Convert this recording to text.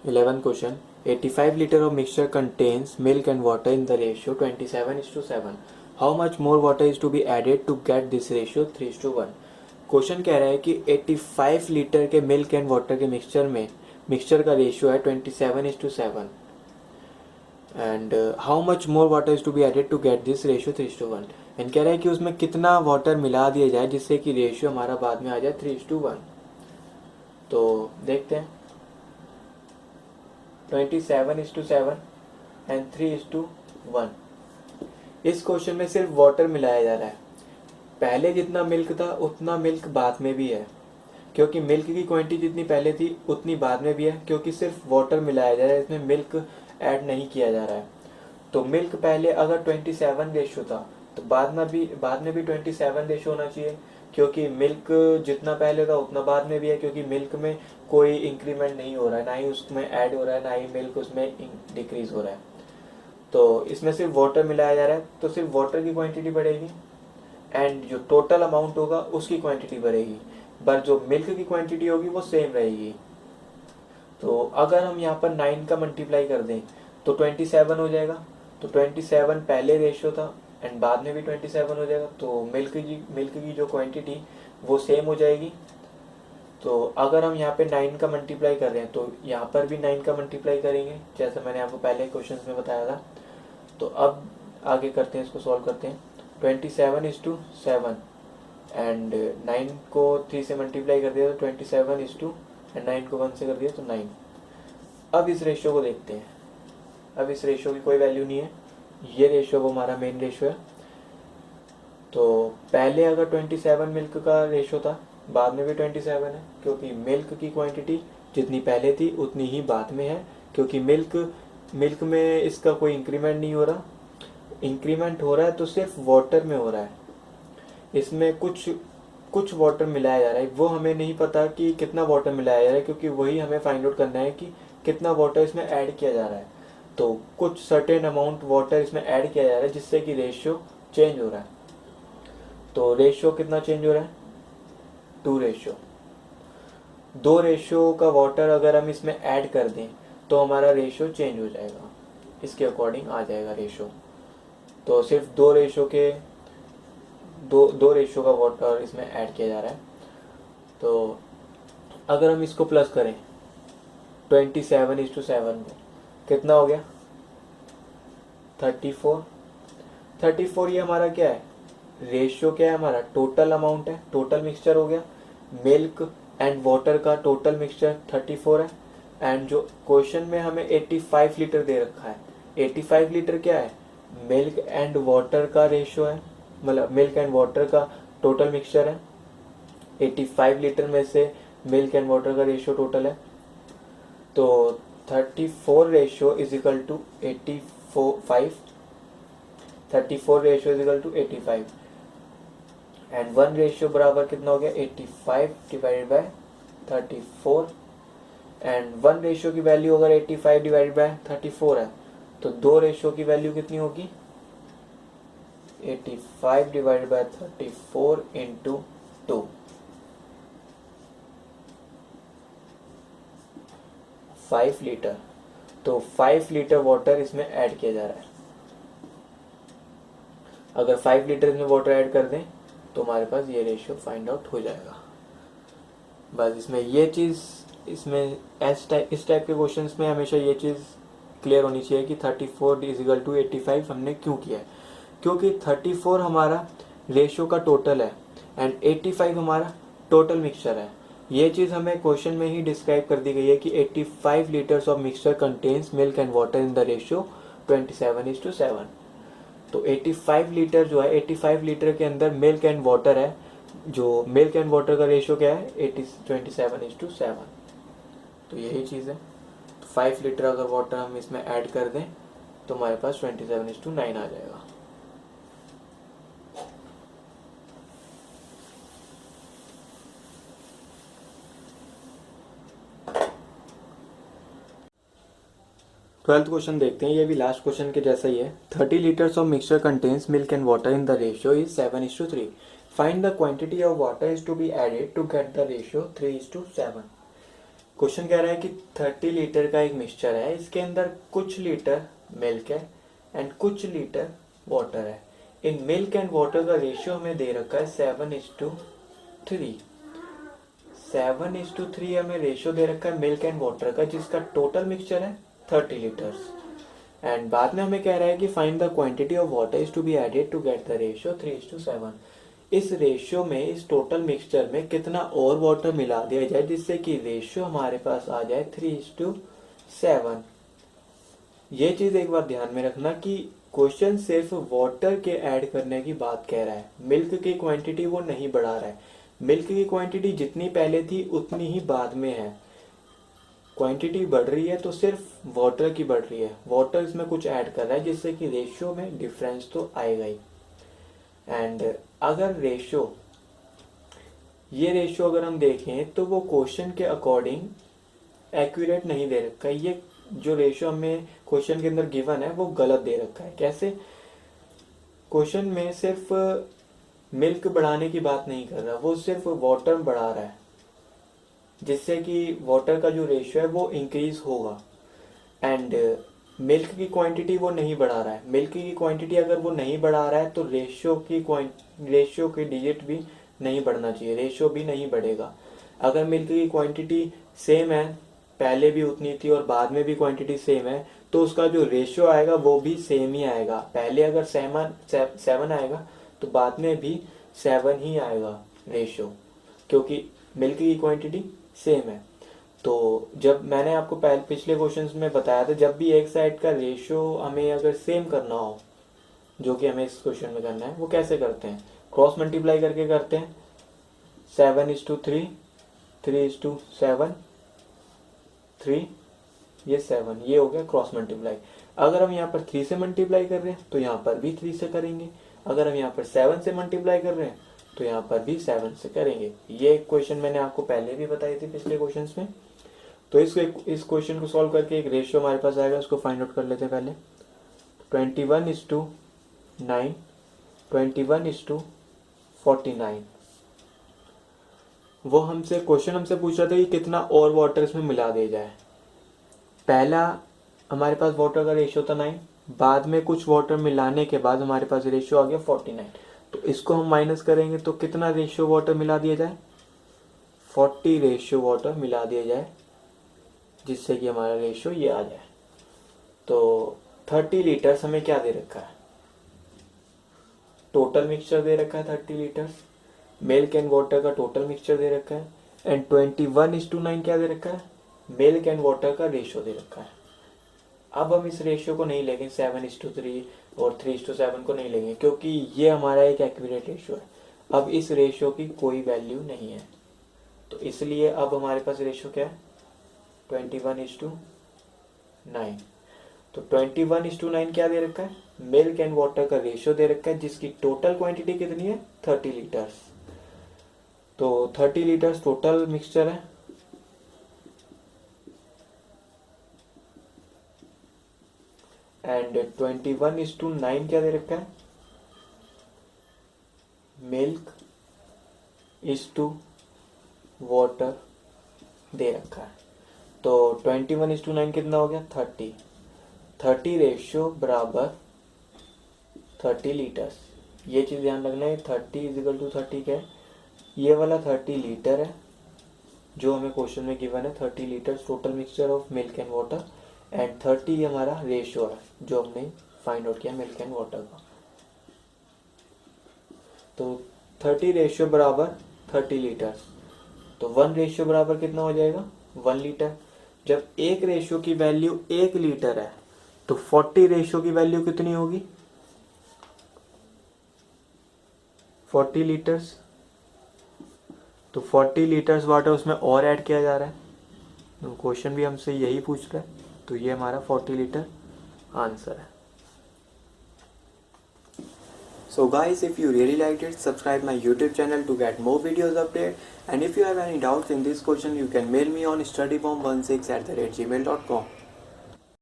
11th question. 85 liter of mixture contains milk and water in the ratio 27:7. How much more water is to be added to get this ratio 3:1? Question कह रहा है कि 85 litre के milk and water के mixture का ratio है 27:7 and how much more water is to be added to get this ratio 3:1 and कह रहा है कि उसमें कितना वाटर मिला दिया जाए जिससे कि रेशियो हमारा बाद में आ जाए 3:1। तो देखते हैं 27:7 एंड 3:1। इस क्वेश्चन में सिर्फ वाटर मिलाया जा रहा है। पहले जितना मिल्क था उतना मिल्क बाद में भी है, क्योंकि मिल्क की क्वांटिटी जितनी पहले थी उतनी बाद में भी है, क्योंकि सिर्फ वाटर मिलाया जा रहा है, इसमें मिल्क ऐड नहीं किया जा रहा है। तो मिल्क पहले अगर 27 रेशो था तो बाद में भी 27 रेशो होना चाहिए, क्योंकि मिल्क जितना पहले था उतना बाद में भी है, क्योंकि मिल्क में कोई इंक्रीमेंट नहीं हो रहा है, ना ही उसमें ऐड हो रहा है, ना ही मिल्क उसमें डिक्रीज हो रहा है। तो इसमें सिर्फ वाटर मिलाया जा रहा है, तो सिर्फ वाटर की क्वांटिटी बढ़ेगी एंड जो टोटल अमाउंट होगा उसकी क्वांटिटी बढ़ेगी, पर जो मिल्क की क्वांटिटी होगी वो सेम रहेगी। तो अगर हम यहाँ पर 9 का मल्टीप्लाई कर दें तो 27 हो जाएगा। तो 27 पहले रेशियो था एंड बाद में भी 27 हो जाएगा, तो मिल्क की जो क्वांटिटी वो सेम हो जाएगी। तो अगर हम यहाँ पे 9 का मल्टीप्लाई कर रहे हैं तो यहाँ पर भी 9 का मल्टीप्लाई करेंगे, जैसे मैंने आपको पहले क्वेश्चन में बताया था। तो अब आगे करते हैं, इसको सॉल्व करते हैं। 27:7 एंड 9 को 3 से मल्टीप्लाई कर दिया तो 27 एंड 9 को 1 से कर दिया तो 9। अब इस रेशियो को देखते हैं। अब इस रेशियो की कोई वैल्यू नहीं है, ये रेशियो वो हमारा मेन रेशियो है। तो पहले अगर 27 मिल्क का रेशियो था, बाद में भी 27 है, क्योंकि मिल्क की क्वांटिटी जितनी पहले थी उतनी ही बाद में है, क्योंकि मिल्क में इसका कोई इंक्रीमेंट नहीं हो रहा। इंक्रीमेंट हो रहा है तो सिर्फ वाटर में हो रहा है, इसमें कुछ वाटर मिलाया जा रहा है, वो हमें नहीं पता कि कितना वाटर मिलाया जा रहा है, क्योंकि वही हमें फाइंड आउट करना है कि कितना वाटर इसमें ऐड किया जा रहा है। तो कुछ सर्टेन अमाउंट वाटर इसमें ऐड किया जा रहा है जिससे कि रेशियो चेंज हो रहा है। तो रेशियो कितना चेंज हो रहा है? 2 रेशियो। 2 रेशियो का वाटर अगर हम इसमें ऐड कर दें तो हमारा रेशियो चेंज हो जाएगा, इसके अकॉर्डिंग आ जाएगा रेशियो। तो सिर्फ दो रेशियो का वाटर इसमें ऐड किया जा रहा है। तो अगर हम इसको प्लस करें 27:7 को, कितना हो गया? 34। ये हमारा क्या है? रेशियो क्या है हमारा? टोटल अमाउंट है, टोटल मिक्सचर हो गया। मिल्क एंड वाटर का टोटल मिक्सचर 34 है एंड जो क्वेश्चन में हमें 85 लीटर दे रखा है, 85 लीटर क्या है? मिल्क एंड वाटर का रेशियो है, मतलब मिल्क एंड वाटर का टोटल मिक्सचर है। 85 लीटर में से मिल्क एंड वाटर का रेशियो टोटल है। तो 34 ratio is equal to 85। 34 ratio is equal to 85 and 1 ratio बराबर कितना हो गया? 85 डिवाइडेड बाय 34 एंड 1 रेशियो की वैल्यू अगर 85 डिवाइडेड बाय 34 है तो 2 रेशियो की वैल्यू कितनी होगी? 85 डिवाइडेड बाय 34 इंटू 2, 5 लीटर। तो 5 लीटर वाटर इसमें ऐड किया जा रहा है। अगर 5 लीटर इसमें वाटर ऐड कर दें तो हमारे पास ये रेशियो फाइंड आउट हो जाएगा। बस इसमें ये चीज़, इसमें इस टाइप के क्वेश्चंस में हमेशा ये चीज़ क्लियर होनी चाहिए कि 34 इज इक्वल टू 85 हमने क्यों किया है, क्योंकि 34 हमारा रेशियो का टोटल है एंड 85 हमारा टोटल मिक्सचर है। ये चीज़ हमें क्वेश्चन में ही डिस्क्राइब कर दी गई है कि 85 litres of mixture contains milk and water in the ratio 27:7। तो 85 लीटर जो है, 85 लीटर के अंदर मिल्क एंड वाटर है, जो मिल्क एंड वाटर का रेशियो क्या है? 27:7। तो यही चीज़ है। तो 5 लीटर अगर वाटर हम इसमें ऐड कर दें तो हमारे पास 27:9 आ जाएगा। ट्वेल्थ क्वेश्चन देखते हैं, ये भी लास्ट क्वेश्चन के जैसा ही है। 30 litres of mixture contains milk and water in the ratio is 7:3। Find the quantity of water is to be added to get the ratio 3:7। Question कह रहा है कि 30 लीटर का एक मिक्सचर है, इसके अंदर कुछ लीटर मिल्क है एंड कुछ लीटर वाटर है। इन मिल्क एंड वाटर का रेशियो हमें दे रखा है 7:3। 7:3 हमें रेशियो दे रखा है मिल्क एंड वाटर का, जिसका टोटल मिक्सचर है 30 लीटर्स। एंड बाद में हमें कह रहा है कि find the quantity of water is to be added to get the ratio 3:7। इस रेशियो में, इस टोटल मिक्सचर में कितना और वाटर मिला दिया जाए जिससे कि रेशियो हमारे पास आ जाए 3:7। ये चीज एक बार ध्यान में रखना कि क्वेश्चन सिर्फ वाटर के ऐड करने की बात कह रहा है, मिल्क की क्वांटिटी वो नहीं बढ़ा रहा है। मिल्क की क्वांटिटी जितनी पहले थी उतनी ही बाद में है। क्वांटिटी बढ़ रही है तो सिर्फ वाटर की बढ़ रही है, वाटर इसमें कुछ ऐड कर रहा है जिससे कि रेशियो में डिफरेंस तो आएगा ही। एंड अगर रेशियो, ये रेशियो अगर हम देखें तो वो क्वेश्चन के अकॉर्डिंग एक्यूरेट नहीं दे रखा है। ये जो रेशियो हमें क्वेश्चन के अंदर गिवन है वो गलत दे रखा है। कैसे? क्वेश्चन में सिर्फ मिल्क बढ़ाने की बात नहीं कर रहा, वो सिर्फ वाटर बढ़ा रहा है जिससे कि वाटर का जो रेशियो है वो इंक्रीज होगा। एंड मिल्क की क्वांटिटी वो नहीं बढ़ा रहा है। मिल्क की क्वांटिटी अगर वो नहीं बढ़ा रहा है तो रेशियो की डिजिट भी नहीं बढ़ना चाहिए, रेशियो भी नहीं बढ़ेगा। अगर मिल्क की क्वांटिटी सेम है, पहले भी उतनी थी और बाद में भी क्वांटिटी सेम है, तो उसका जो रेशियो आएगा वो भी सेम ही आएगा। पहले अगर 7 आएगा तो बाद में भी 7 ही आएगा रेशियो, क्योंकि मिल्क की क्वांटिटी सेम है। तो जब मैंने आपको पिछले क्वेश्चंस में बताया था, जब भी एक साइड का रेशियो हमें अगर सेम करना हो, जो कि हमें इस क्वेश्चन में करना है, वो कैसे करते हैं? क्रॉस मल्टीप्लाई करके करते हैं। 7:3, 3:7, 3, ये 7, ये हो गया क्रॉस मल्टीप्लाई। अगर हम यहाँ पर 3 से मल्टीप्लाई कर रहे हैं तो यहाँ पर भी 3 से करेंगे। अगर हम यहाँ पर 7 से मल्टीप्लाई कर रहे हैं तो यहाँ पर भी 7 से करेंगे। ये क्वेश्चन मैंने आपको पहले भी बताई थी पिछले क्वेश्चंस में। तो इस क्वेश्चन को सॉल्व करके एक रेशियो हमारे पास आएगा, उसको फाइंड आउट कर लेते हैं पहले। 21:9, 21:49। वो क्वेश्चन हमसे पूछ रहा था कि कितना और वाटर इसमें मिला दिया जाए। पहला हमारे पास वाटर का रेशियो था 9, बाद में कुछ वाटर मिलाने के बाद हमारे पास रेशियो आ गया 49। तो इसको हम माइनस करेंगे तो कितना रेशियो वाटर मिला दिया जाए? 40 रेशियो वाटर मिला दिया जाए, जिससे कि हमारा रेशियो ये आ जाए। तो 30 लीटर्स हमें क्या दे रखा है? टोटल मिक्सचर दे रखा है 30 लीटर्स। मिल्क एंड वाटर का टोटल मिक्सचर दे रखा है। एंड 21:9 क्या दे रखा है? मिल्क एंड वाटर का रेशियो दे रखा है। अब हम इस रेशियो को नहीं लेंगे 7:3 और 3:7 को नहीं लेंगे, क्योंकि ये हमारा एक एक्यूरेट रेशियो है। अब इस रेशियो की कोई वैल्यू नहीं है, तो इसलिए अब हमारे पास रेशियो क्या है? 21:9। तो 21:9 क्या दे रखा है? मिल्क एंड वाटर का रेशियो दे रखा है, जिसकी टोटल क्वांटिटी कितनी है? 30 लीटर्स। तो 30 लीटर्स टोटल मिक्सचर है। एंड 21:9 क्या दे रखा है? मिल्क इज टू वाटर दे रखा है। तो 21:9 कितना हो गया? 30। 30 रेशियो बराबर 30 लीटर्स। ये चीज़ ध्यान रखना है। 30 क्या है? ये वाला 30 लीटर है जो हमें क्वेश्चन में गिवन है। 30 litres total mixture of milk and water, and 30 हमारा रेशियो है जो हमने फाइंड आउट किया मिल्क एंड वाटर का। तो 30 रेशियो बराबर 30 लीटर्स। तो 1 रेशियो बराबर कितना हो जाएगा? 1 लीटर। जब एक रेशियो की वैल्यू 1 लीटर है तो 40 रेशियो की वैल्यू कितनी होगी? 40 लीटर्स। तो 40 लीटर्स वाटर उसमें और ऐड किया जा रहा है, तो क्वेश्चन भी हमसे यही पूछ रहा है। तो ये हमारा 40 लीटर आंसर है। So guys, if you really liked it, subscribe my YouTube channel to get more videos update. And if you have any doubts in this question, you can mail me on studyform16@gmail.com.